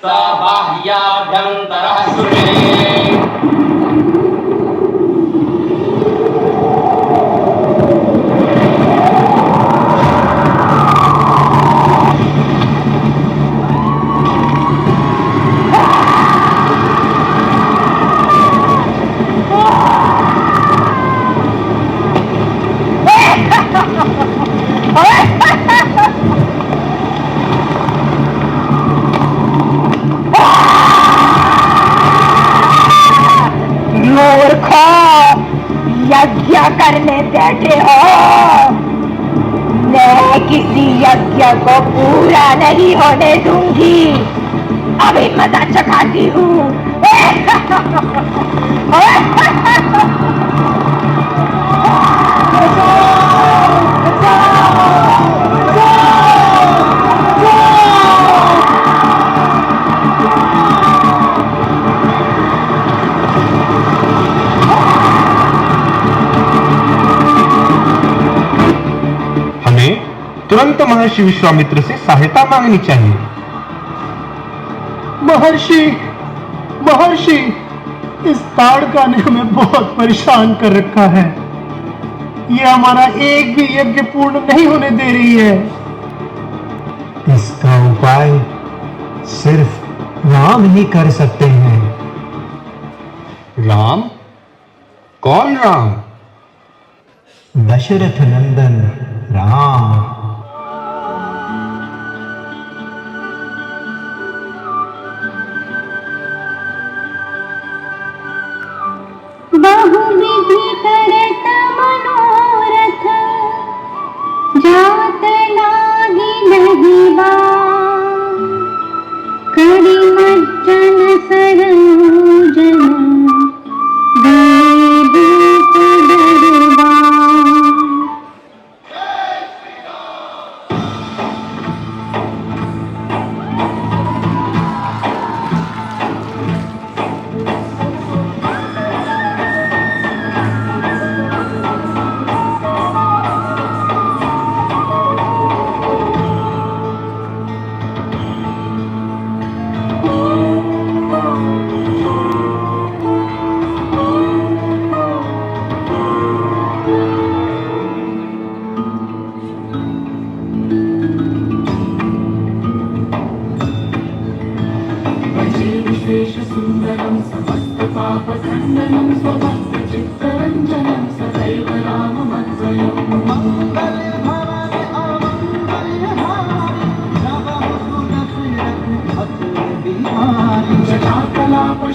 बाह्याभ्यन्तरः सुरे यज्ञ करने बैठे हो। मैं किसी यज्ञ को पूरा नहीं होने दूंगी। अभी मजा चखाती हूँ। तुरंत महर्षि विश्वामित्र से सहायता मांगनी चाहिए। महर्षि, इस ताड़का ने हमें बहुत परेशान कर रखा है। ये हमारा एक भी यज्ञ पूर्ण नहीं होने दे रही है। इसका उपाय सिर्फ राम ही कर सकते हैं। राम? कौन राम? दशरथ नंदन राम। बहुविधि करत मनोरथ जात लागी नहीं बार। करि मज्जन सरोजन देव दरबार।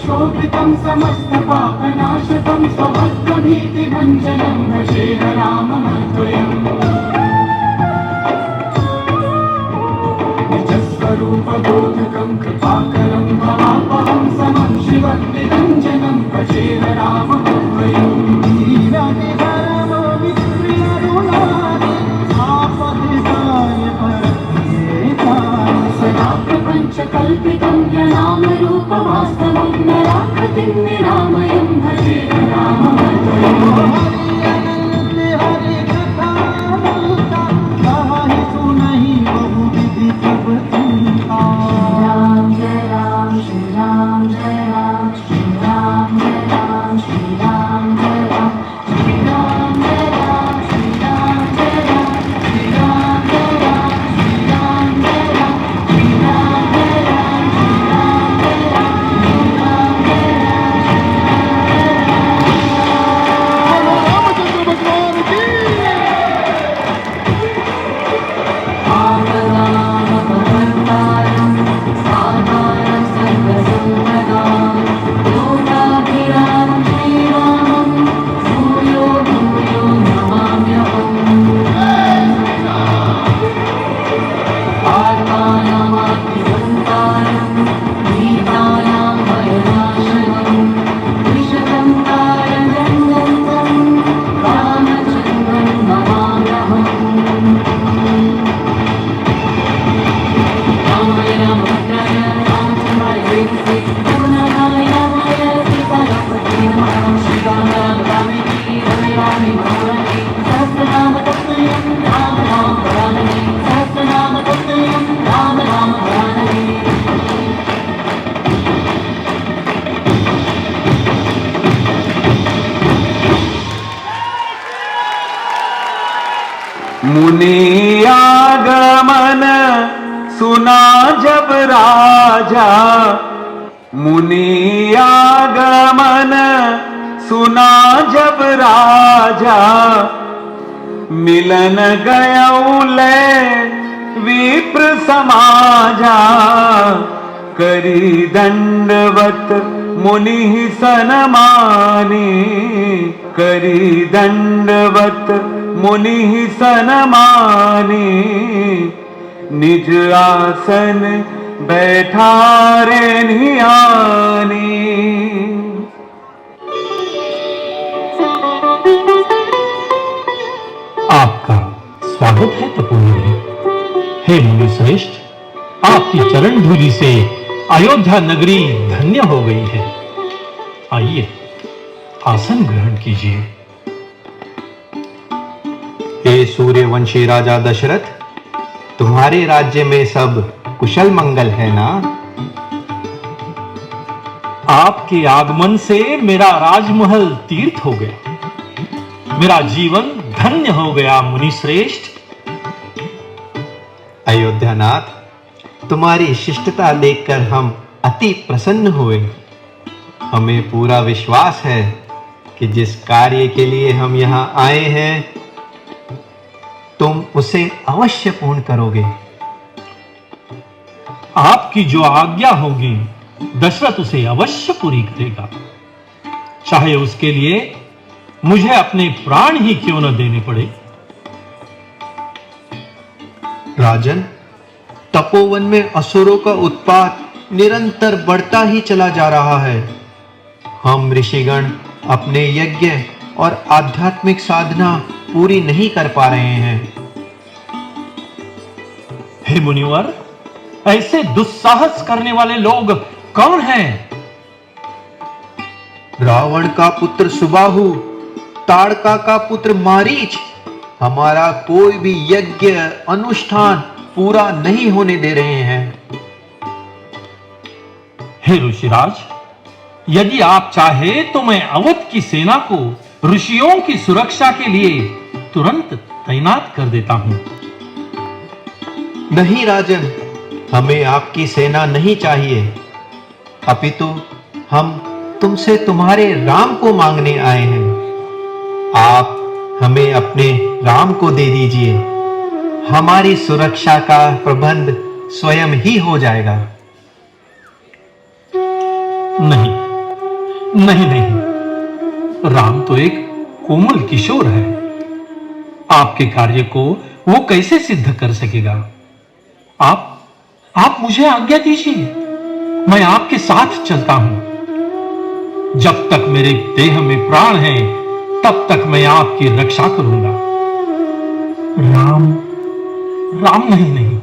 शोभितं समस्त पापनाशकं स्वभक्तभीतिभञ्जनं भजे राममद्वयम्। निजस्वरूपबोधकं कृपाकरं भवापहं समं शिवनिरञ्जनं भजे राममद्वयम्। सदा प्रपञ्चकल्पितं यनामरूपवास्तवं नराकृतिं निरामयं भजे राममद्वयम्। मुनि आगमन सुना जब राजा, मुनि आगमन सुना जब राजा, मिलन गयौ ले विप्र समाजा, करी दंडवत मुनि सनमानी, करी दंडवत मुनि सनमानी, निज आसन बैठारे नियानी। आपका स्वागत है तपोवन। हे मुनि श्रेष्ठ, आपकी चरण धूलि से अयोध्या नगरी धन्य हो गई है। आइए आसन ग्रहण कीजिए। हे सूर्यवंशी राजा दशरथ, तुम्हारे राज्य में सब कुशल मंगल है ना? आपके आगमन से मेरा राजमहल तीर्थ हो गया, मेरा जीवन धन्य हो गया मुनि श्रेष्ठ। अयोध्यानाथ, तुम्हारी शिष्टता देखकर हम अति प्रसन्न हुए। हमें पूरा विश्वास है कि जिस कार्य के लिए हम यहाँ आए हैं, तुम उसे अवश्य पूर्ण करोगे। आपकी जो आज्ञा होगी दशरथ उसे अवश्य पूरी करेगा, चाहे उसके लिए मुझे अपने प्राण ही क्यों न देने पड़े। राजन, तपोवन में असुरों का उत्पात निरंतर बढ़ता ही चला जा रहा है। हम ऋषिगण अपने यज्ञ और आध्यात्मिक साधना पूरी नहीं कर पा रहे हैं। हे मुनिवर, ऐसे दुस्साहस करने वाले लोग कौन हैं? रावण का पुत्र सुबाहु, ताड़का का पुत्र मारीच हमारा कोई भी यज्ञ अनुष्ठान पूरा नहीं होने दे रहे हैं। हे ऋषिराज, यदि आप चाहे तो मैं अवध की सेना को ऋषियों की सुरक्षा के लिए तुरंत तैनात कर देता हूं। नहीं राजन, हमें आपकी सेना नहीं चाहिए, अपितु हम तुमसे तुम्हारे राम को मांगने आए हैं। आप हमें अपने राम को दे दीजिए, हमारी सुरक्षा का प्रबंध स्वयं ही हो जाएगा। नहीं नहीं नहीं, राम तो एक कोमल किशोर है, आपके कार्य को वो कैसे सिद्ध कर सकेगा? आप मुझे आज्ञा दीजिए, मैं आपके साथ चलता हूं। जब तक मेरे देह में प्राण है तब तक मैं आपकी रक्षा करूंगा। राम नहीं,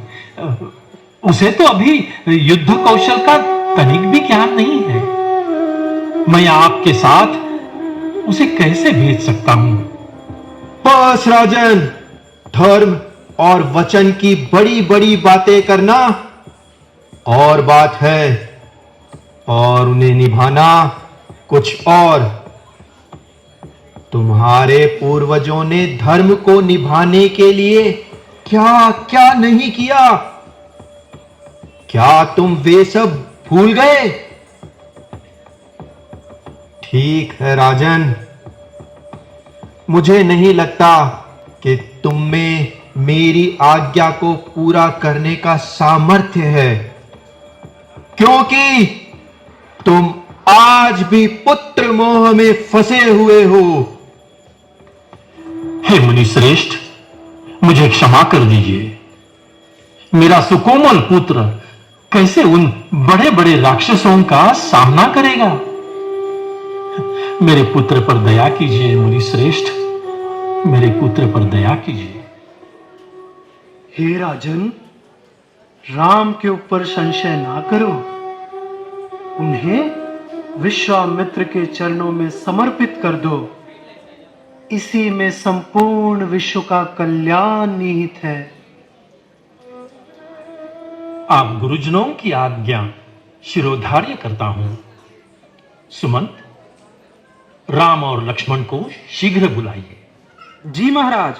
उसे तो अभी युद्ध कौशल का तनिक भी ज्ञान नहीं है। मैं आपके साथ उसे कैसे भेज सकता हूं? बस राजन, धर्म और वचन की बड़ी बड़ी बातें करना और बात है, और उन्हें निभाना कुछ और। तुम्हारे पूर्वजों ने धर्म को निभाने के लिए क्या क्या नहीं किया, क्या तुम वे सब भूल गए? ठीक है राजन, मुझे नहीं लगता कि तुम में मेरी आज्ञा को पूरा करने का सामर्थ्य है, क्योंकि तुम आज भी पुत्र मोह में फंसे हुए हो। हे मुनि श्रेष्ठ, मुझे क्षमा कर दीजिए। मेरा सुकोमल पुत्र कैसे उन बड़े बड़े राक्षसों का सामना करेगा? मेरे पुत्र पर दया कीजिए मुनि श्रेष्ठ, मेरे पुत्र पर दया कीजिए। हे राजन, राम के ऊपर संशय ना करो, उन्हें विश्वामित्र के चरणों में समर्पित कर दो। इसी में संपूर्ण विश्व का कल्याण निहित है। आप गुरुजनों की आज्ञा शिरोधार्य करता हूं। सुमंत, राम और लक्ष्मण को शीघ्र बुलाइए। जी महाराज।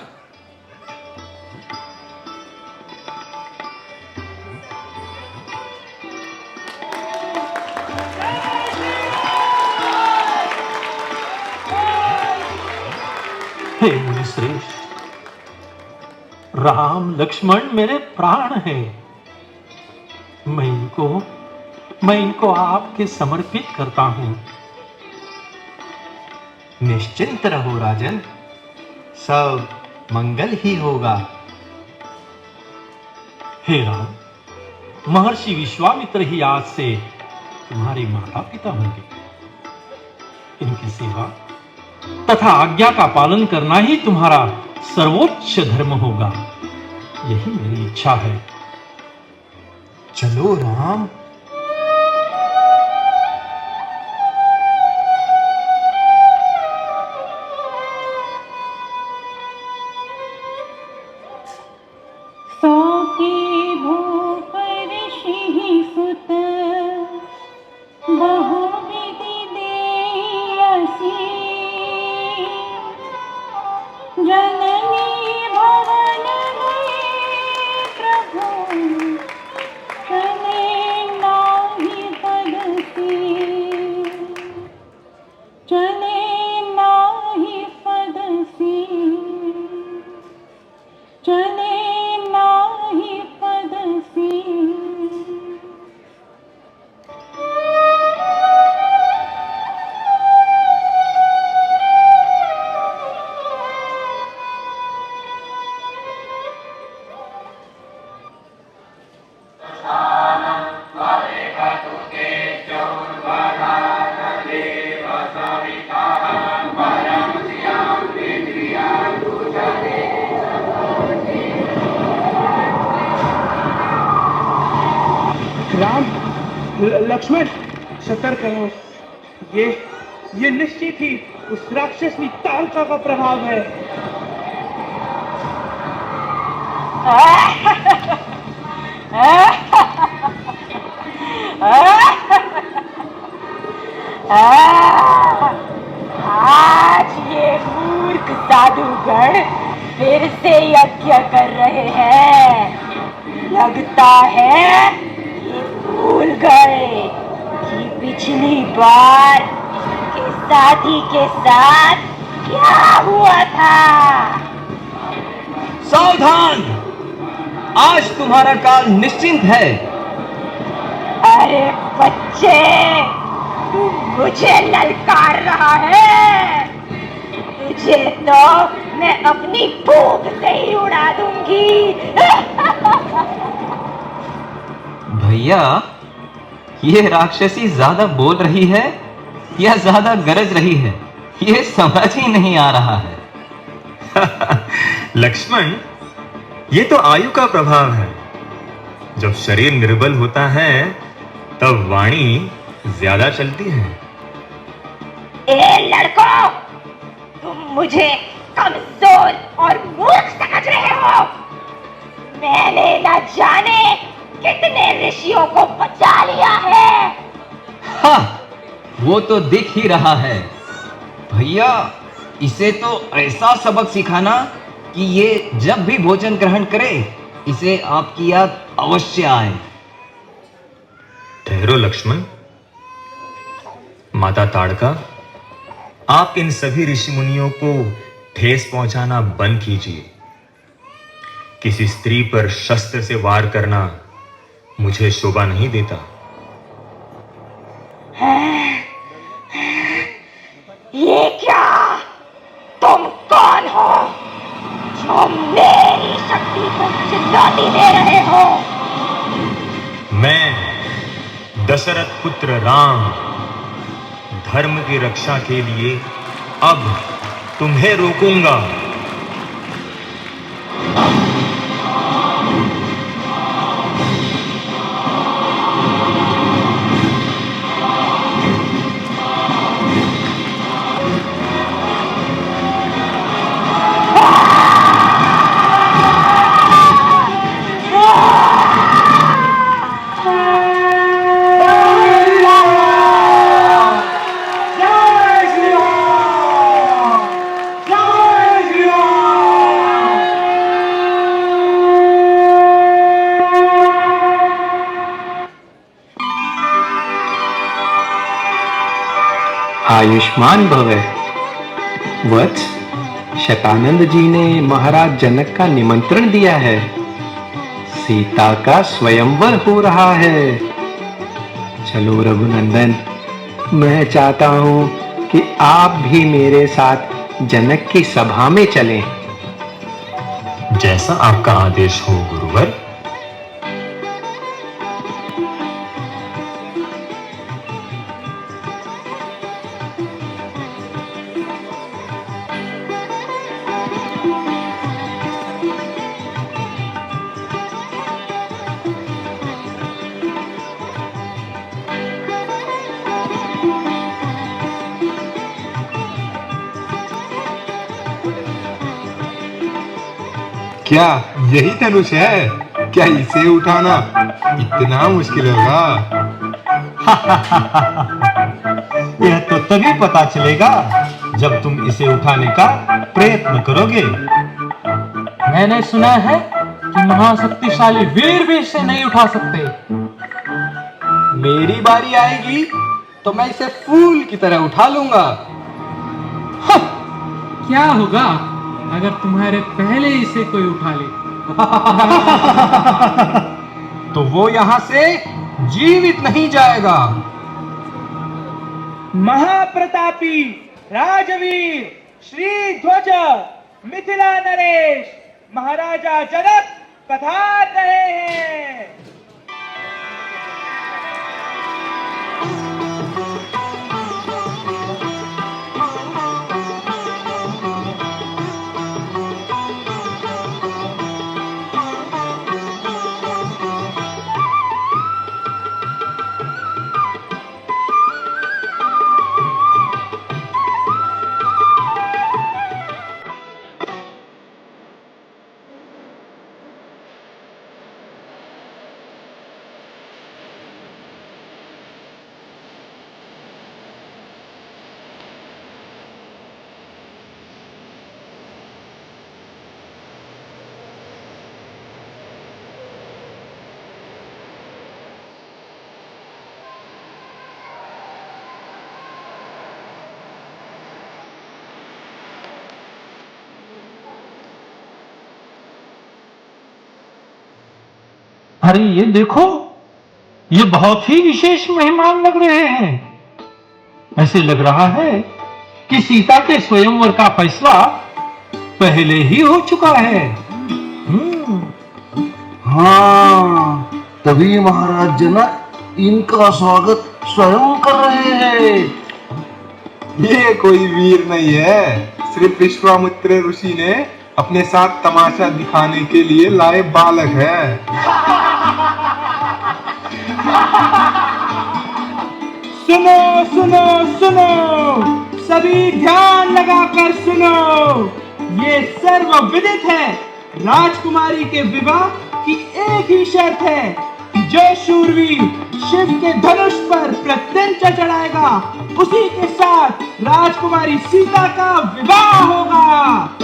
श्रेष्ठ, राम लक्ष्मण मेरे प्राण हैं। मैं इनको आपके समर्पित करता हूं। निश्चिंत रहो राजन, सब मंगल ही होगा। हे राम, महर्षि विश्वामित्र ही आज से तुम्हारे माता पिता होंगे। इनकी सेवा तथा आज्ञा का पालन करना ही तुम्हारा सर्वोच्च धर्म होगा। यही मेरी इच्छा है। चलो राम। सौके भूप ऋषि सुत बहुविधि देयसि जननी भवन में प्रभु चले नाही पदसी चले नाही पदसी चले नाही पदसी। राम, लक्ष्मण, सतर्क रहो। ये निश्चित ही उस राक्षसी ताड़का का प्रभाव है। आज ये मूर्ख साधुगण फिर से यज्ञ कर रहे हैं। लगता है ये भूल गए कि पिछली बार इनके साथी के साथ क्या हुआ था। सावधान, आज तुम्हारा काल निश्चिंत है। अरे बच्चे, तू मुझे ललकार रहा है। तुझे तो मैं अपनी भूख से ही उड़ा दूंगी। भैया, ये राक्षसी ज्यादा बोल रही है या ज्यादा गरज रही है, ये समझ ही नहीं आ रहा है। लक्ष्मण, ये तो आयु का प्रभाव है। जब शरीर निर्बल होता है तब वाणी ज्यादा चलती है। ए लड़कों, तुम मुझे कमजोर और मूर्ख समझ रहे हो। मैंने न जाने कितने ऋषियों को बचा लिया है। हाँ, वो तो दिख ही रहा है। भैया, इसे तो ऐसा सबक सिखाना कि ये जब भी भोजन ग्रहण करे इसे आपकी याद अवश्य आए। ठहरो लक्ष्मण। माता ताड़का, आप इन सभी ऋषि मुनियों को ठेस पहुंचाना बंद कीजिए। किसी स्त्री पर शस्त्र से वार करना मुझे शोभा नहीं देता। ये क्या? तुम कौन हो जो मेरी शक्ति को चुनौती दे रहे हो? मैं दशरथ पुत्र राम धर्म की रक्षा के लिए अब तुम्हें रोकूंगा। आयुष्मान भव। वत्स, शतानंद जी ने महाराज जनक का निमंत्रण दिया है। सीता का स्वयंवर हो रहा है। चलो रघुनंदन, मैं चाहता हूं कि आप भी मेरे साथ जनक की सभा में चलें। जैसा आपका आदेश हो गुरुवर। क्या यही धनुष है? क्या इसे उठाना इतना मुश्किल होगा? यह तो तभी पता चलेगा जब तुम इसे उठाने का प्रयत्न करोगे। मैंने सुना है कि महाशक्तिशाली वीर भी इसे नहीं उठा सकते। मेरी बारी आएगी तो मैं इसे फूल की तरह उठा लूंगा। क्या होगा अगर तुम्हारे पहले इसे कोई उठा ले? तो वो यहां से जीवित नहीं जाएगा। महाप्रतापी राजवीर श्री ध्वज मिथिला नरेश महाराजा जनक पधार रहे हैं। अरे ये देखो, ये बहुत ही विशेष मेहमान लग रहे हैं। ऐसे लग रहा है कि सीता के स्वयंवर का फैसला पहले ही हो चुका है। हाँ, तभी महाराज जनक इनका स्वागत स्वयं कर रहे हैं। ये कोई वीर नहीं है, सिर्फ विश्वामित्र ऋषि ने अपने साथ तमाशा दिखाने के लिए लाए बालक है। सुनो सुनो सुनो, सभी ध्यान लगाकर सुनो। ये सर्वविदित है, राजकुमारी के विवाह की एक ही शर्त है कि जो शूरवीर शिव के धनुष पर प्रत्यंचा चढ़ाएगा उसी के साथ राजकुमारी सीता का विवाह होगा।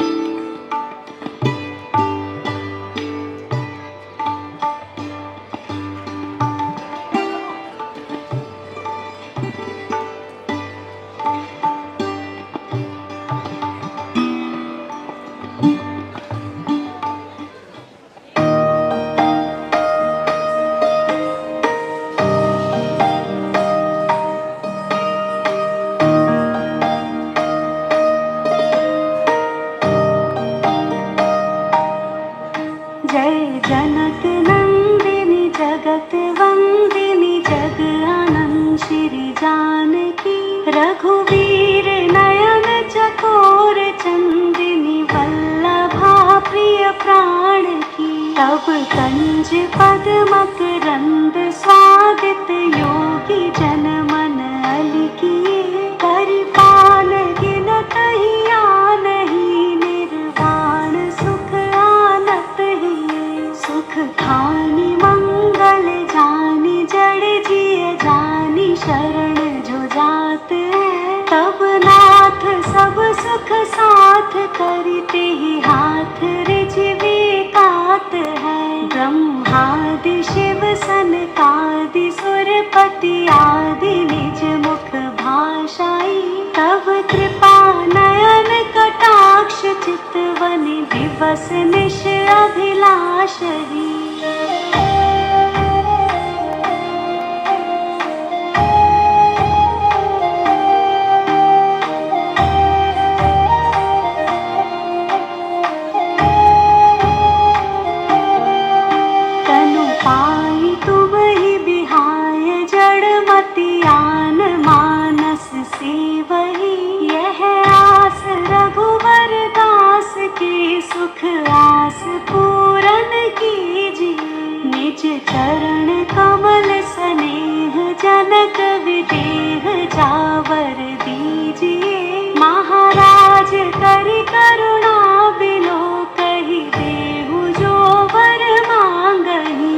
रघुवीर नयन चकोर चंदिनी वल्लभा प्रिय प्राण की। तब कंज पद्मक रंद स्वादित योगी जन मन अली किए। परिपाल गिनत ही नहीं निर्वाण सुख आनत ही। सुख खानी मंगल जानी जड़ जिय जानी शरण जो जात है। तब नाथ सब सुख साथ करते ही हाथ रिझवे कात है। ब्रह्मादि शिव सनकादि सुरपति आदि निज मुख भाषाई। तब कृपा नयन कटाक्ष चित पावन दिवस निश अभिलाष ही। सुख आस पूरन कीजिए, निज चरण कमल स्नेह जनक विदेह जावर दीजिए। महाराज करि करुणा बिलो कहि देहु जो वर मांगहि।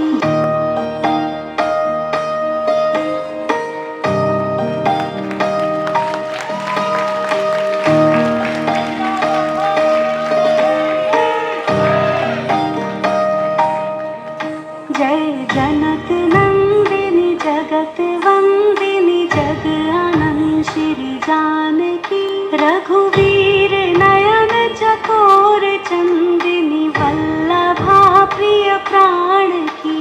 जय जनक नंदिनी जगत वंदिनी जग आनंद श्री जानकी। रघुवीर नयन चकोर चंदिनी वल्लभा प्रिय प्राण की।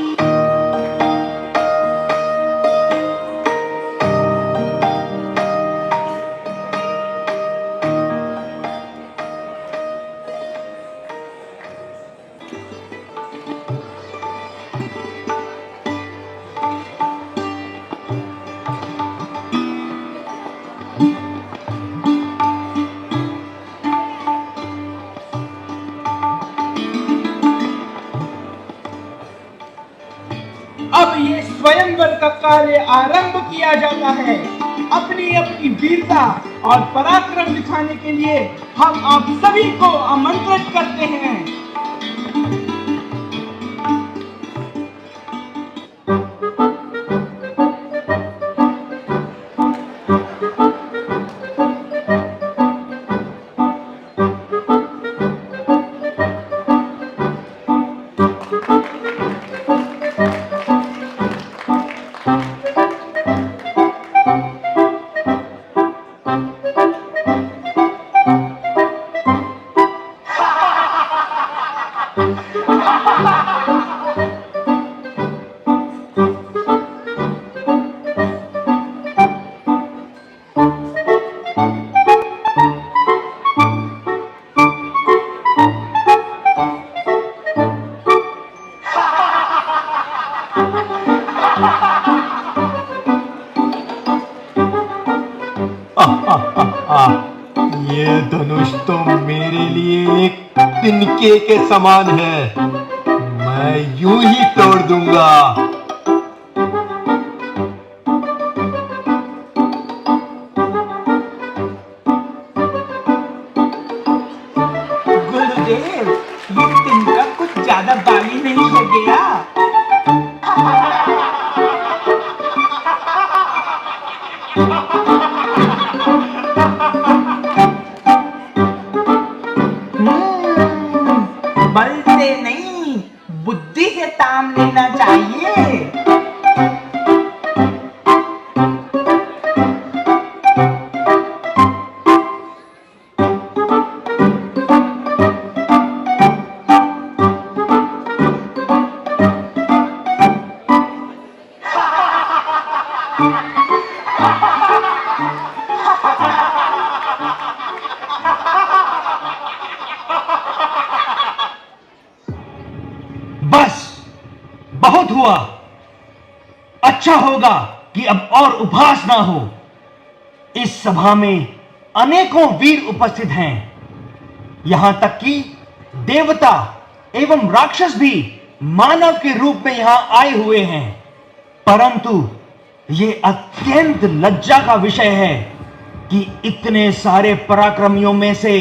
अब ये स्वयंवर का कार्य आरंभ किया जाता है। अपनी अपनी वीरता और पराक्रम दिखाने के लिए हम आप सभी को आमंत्रित करते हैं। ये धनुष तो मेरे लिए एक तिनके के समान है, मैं यूं ही तोड़ दूंगा। गुरुदेव, ये तिनका कुछ ज्यादा बाली नहीं हो गया? बल से नहीं, बुद्धि से ताम लेना चाहिए। बस बहुत हुआ। अच्छा होगा कि अब और उपहास ना हो। इस सभा में अनेकों वीर उपस्थित हैं, यहां तक कि देवता एवं राक्षस भी मानव के रूप में यहां आए हुए हैं। परंतु यह अत्यंत लज्जा का विषय है कि इतने सारे पराक्रमियों में से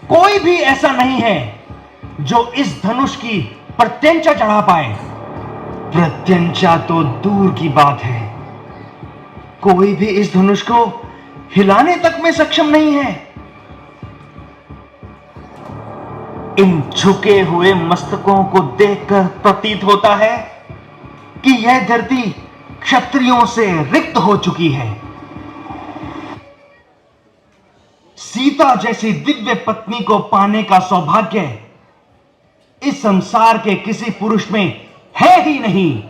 कोई भी ऐसा नहीं है जो इस धनुष की प्रत्यंचा चढ़ा पाए। प्रत्यंचा तो दूर की बात है, कोई भी इस धनुष को हिलाने तक में सक्षम नहीं है। इन झुके हुए मस्तकों को देखकर प्रतीत होता है कि यह धरती क्षत्रियों से रिक्त हो चुकी है। सीता जैसी दिव्य पत्नी को पाने का सौभाग्य इस संसार के किसी पुरुष में है ही नहीं।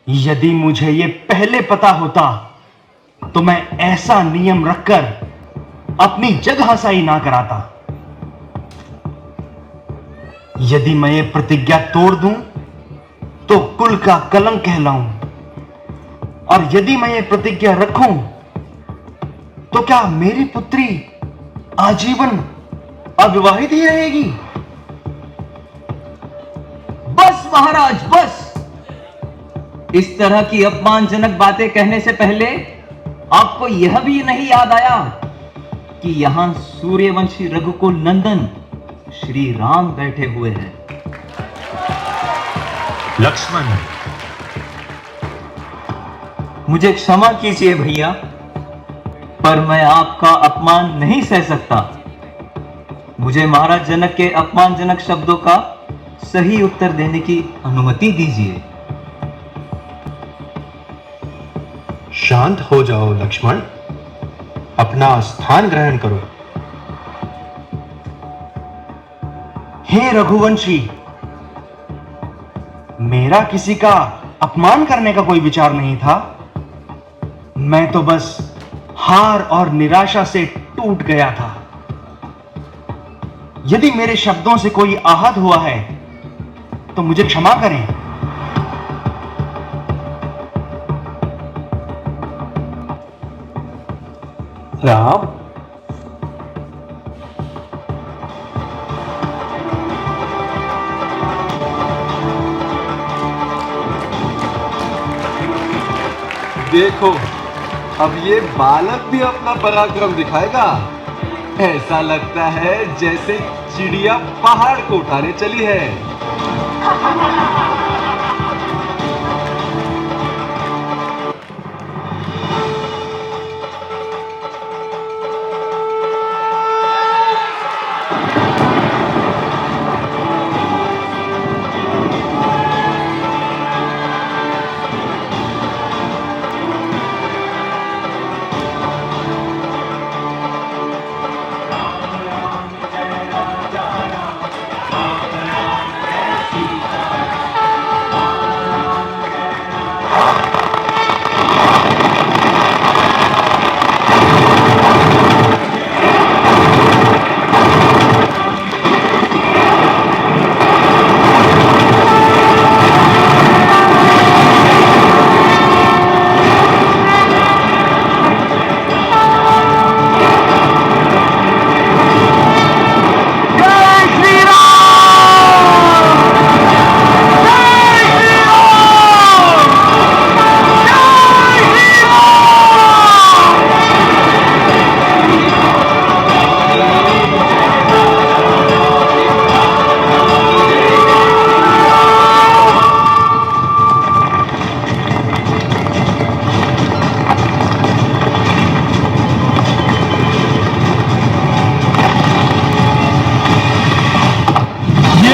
यदि मुझे यह पहले पता होता तो मैं ऐसा नियम रखकर अपनी जगहसाई ना कराता। यदि मैं ये प्रतिज्ञा तोड़ दूं तो कुल का कलंक कहलाऊं, और यदि मैं ये प्रतिज्ञा रखूं तो क्या मेरी पुत्री आजीवन अविवाहित ही रहेगी? बस महाराज बस। इस तरह की अपमानजनक बातें कहने से पहले आपको यह भी नहीं याद आया कि यहां सूर्यवंशी रघुकुल नंदन श्री राम बैठे हुए हैं। लक्ष्मण, मुझे क्षमा कीजिए भैया, पर मैं आपका अपमान नहीं सह सकता। मुझे महाराज जनक के अपमानजनक शब्दों का सही उत्तर देने की अनुमति दीजिए। शांत हो जाओ लक्ष्मण, अपना स्थान ग्रहण करो। हे रघुवंशी, मेरा किसी का अपमान करने का कोई विचार नहीं था। मैं तो बस हार और निराशा से टूट गया था। यदि मेरे शब्दों से कोई आहत हुआ है तो मुझे क्षमा करें। राम, देखो, अब ये बालक भी अपना पराक्रम दिखाएगा। ऐसा लगता है जैसे चिड़िया पहाड़ को उठाने चली है।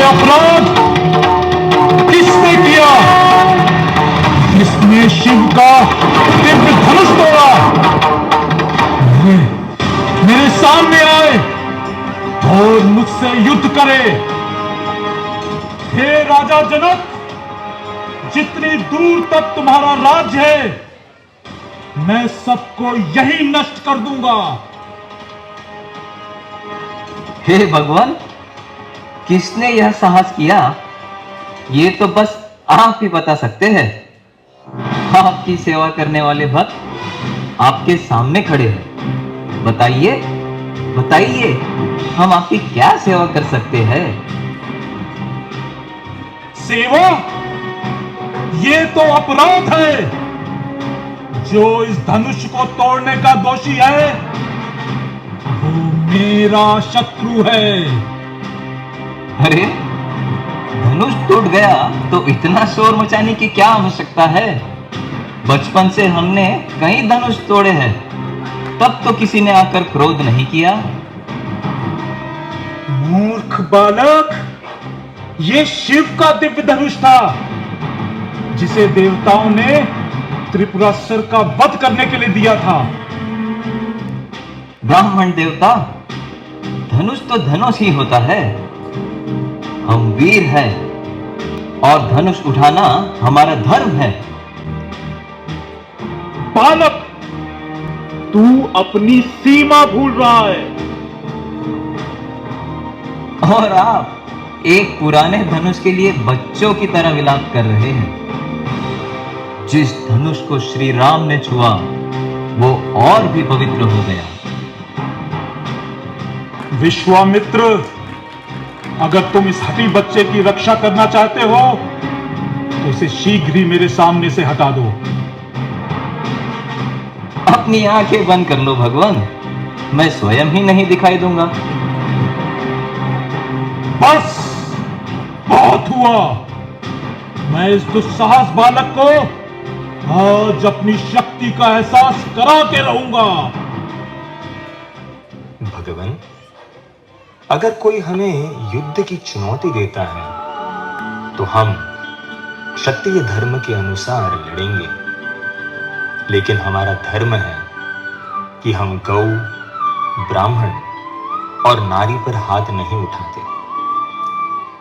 अपराध किसने किया? किसने शिव का दिव्य धनुष तोड़ा? मेरे सामने आए और मुझसे युद्ध करे। हे राजा जनक, जितनी दूर तक तुम्हारा राज्य है, मैं सबको यही नष्ट कर दूंगा। हे भगवान, किसने यह साहस किया? ये तो बस आप ही बता सकते हैं। आपकी सेवा करने वाले भक्त आपके सामने खड़े हैं। बताइए, बताइए, हम आपकी क्या सेवा कर सकते हैं? सेवा? ये तो अपराध है। जो इस धनुष को तोड़ने का दोषी है वो मेरा शत्रु है। अरे, धनुष टूट गया तो इतना शोर मचाने की क्या आवश्यकता है? बचपन से हमने कई धनुष तोड़े हैं, तब तो किसी ने आकर क्रोध नहीं किया। मूर्ख बालक, ये शिव का दिव्य धनुष था, जिसे देवताओं ने त्रिपुरासुर का वध करने के लिए दिया था। ब्राह्मण देवता, धनुष तो धनुष ही होता है। हम वीर हैं और धनुष उठाना हमारा धर्म है। बालक, तू अपनी सीमा भूल रहा है। और आप एक पुराने धनुष के लिए बच्चों की तरह विलाप कर रहे हैं। जिस धनुष को श्री राम ने छुआ वो और भी पवित्र हो गया। विश्वामित्र, अगर तुम इस हठी बच्चे की रक्षा करना चाहते हो तो इसे शीघ्र ही मेरे सामने से हटा दो। अपनी आंखें बंद कर लो भगवान, मैं स्वयं ही नहीं दिखाई दूंगा। बस, बहुत हुआ। मैं इस दुस्साहस बालक को आज अपनी शक्ति का एहसास करा के रहूंगा। भगवान, अगर कोई हमें युद्ध की चुनौती देता है तो हम क्षत्रिय धर्म के अनुसार लड़ेंगे, लेकिन हमारा धर्म है कि हम गौ, ब्राह्मण और नारी पर हाथ नहीं उठाते।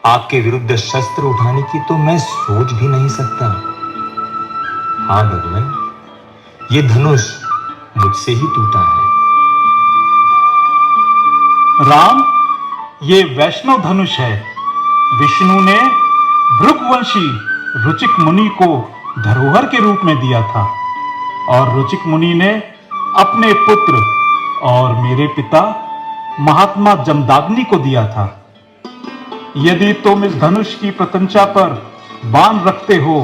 आपके विरुद्ध शस्त्र उठाने की तो मैं सोच भी नहीं सकता। हाँ भगवान, ये धनुष मुझसे ही टूटा है। राम, ये वैष्णव धनुष है। विष्णु ने भृगुवंशी रुचिक मुनि को धरोहर के रूप में दिया था और रुचिक मुनि ने अपने पुत्र और मेरे पिता महात्मा जमदाग्नि को दिया था। यदि तुम इस धनुष की प्रत्यंचा पर बाण रखते हो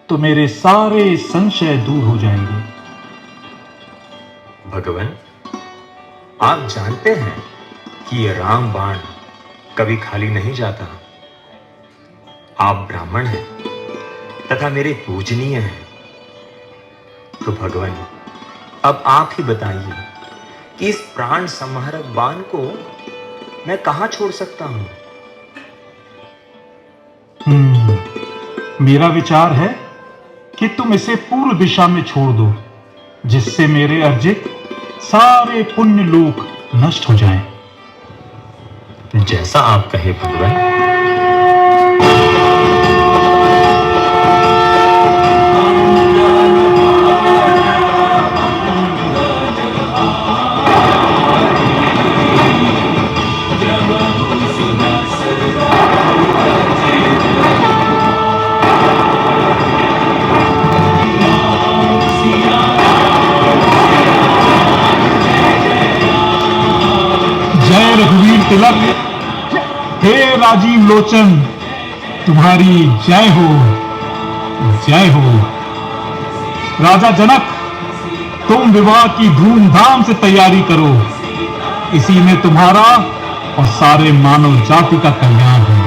तो मेरे सारे संशय दूर हो जाएंगे। भगवान, आप जानते हैं कि ये राम बाण कभी खाली नहीं जाता। आप ब्राह्मण हैं तथा मेरे पूजनीय हैं। तो भगवान, अब आप ही बताइए कि इस प्राण संहारक बाण को मैं कहां छोड़ सकता हूं? मेरा विचार है कि तुम इसे पूर्व दिशा में छोड़ दो, जिससे मेरे अर्जित सारे पुण्य लोक नष्ट हो जाएं। जैसा आप कहे भगवान। जय रघुवीर तिलक, हे राजीव लोचन, तुम्हारी जय हो, जय हो। राजा जनक, तुम विवाह की धूमधाम से तैयारी करो। इसी में तुम्हारा और सारे मानव जाति का कल्याण है।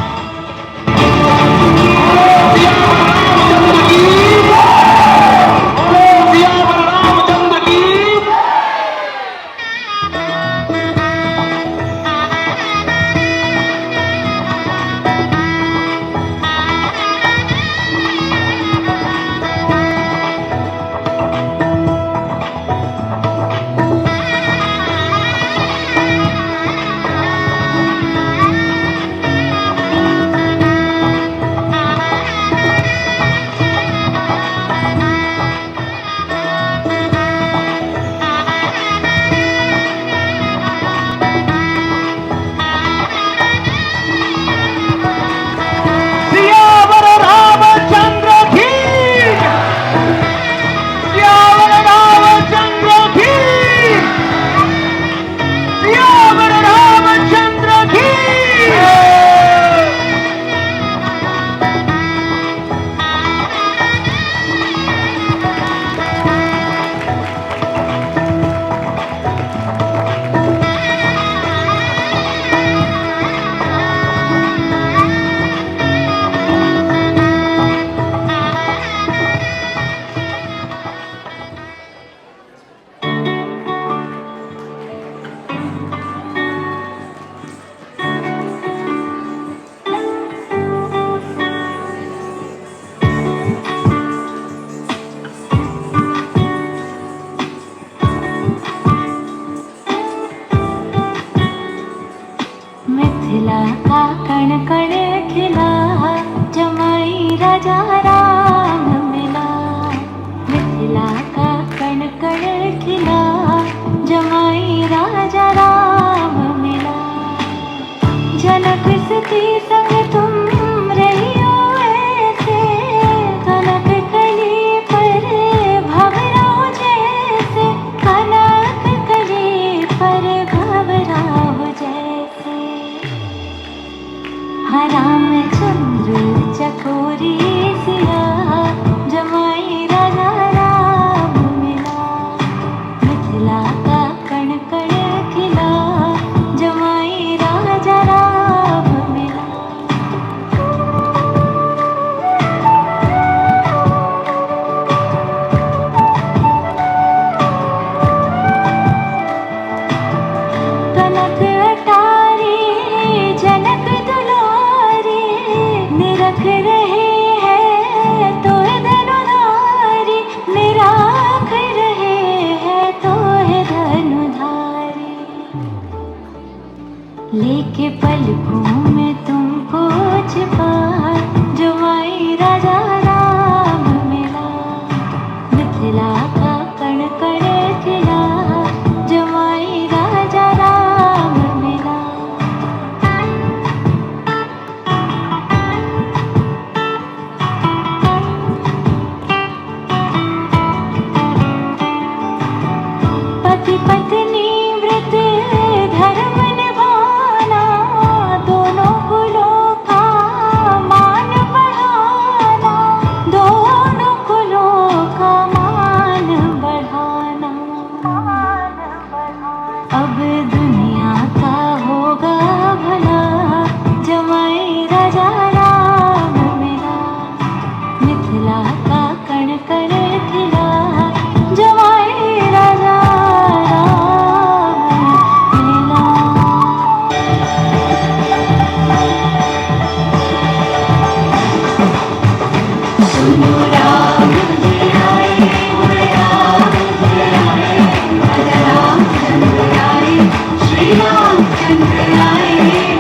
मिथिला का कण कण खिला, जमाई राजा राम मिला। मिथिला का कण कण खिला, जमाई राजा राम मिला। जनक सती संग तुम रहियो ऐसे, कनक कली पर भंवराओ जैसे, कनक कली पर भंवराओ जैसे। हाँ रामचंद्र चकोरी सिया, जमाई राजा राम मिला। मिथिला का कण कण खिला, जमाई राजा राम मिला। कनक अटारी जनक दुलारी, निरख रहे हैं तो धनुधारी, निराख रहे हैं तो धनुधारी। लेके पलकों में तुमको छिपा, जमाई राजा राम मिला। मिथिला का कण कण खिला, जमाई राजा राम मिला। पति पत्नी व्रत धर्म निभाना, दोनों कुलों का मान बढ़ाना, दोनों कुलों का मान बढ़ाना। अब दुनिया का होगा भला, जमाई राजा राम मिला। मिथिला का कण कण खिला, जमाई राजा राम मिला। सुनो राम जी आए, राम जी आए, राजा रामचंद्र आए, श्री रामचंद्र आए।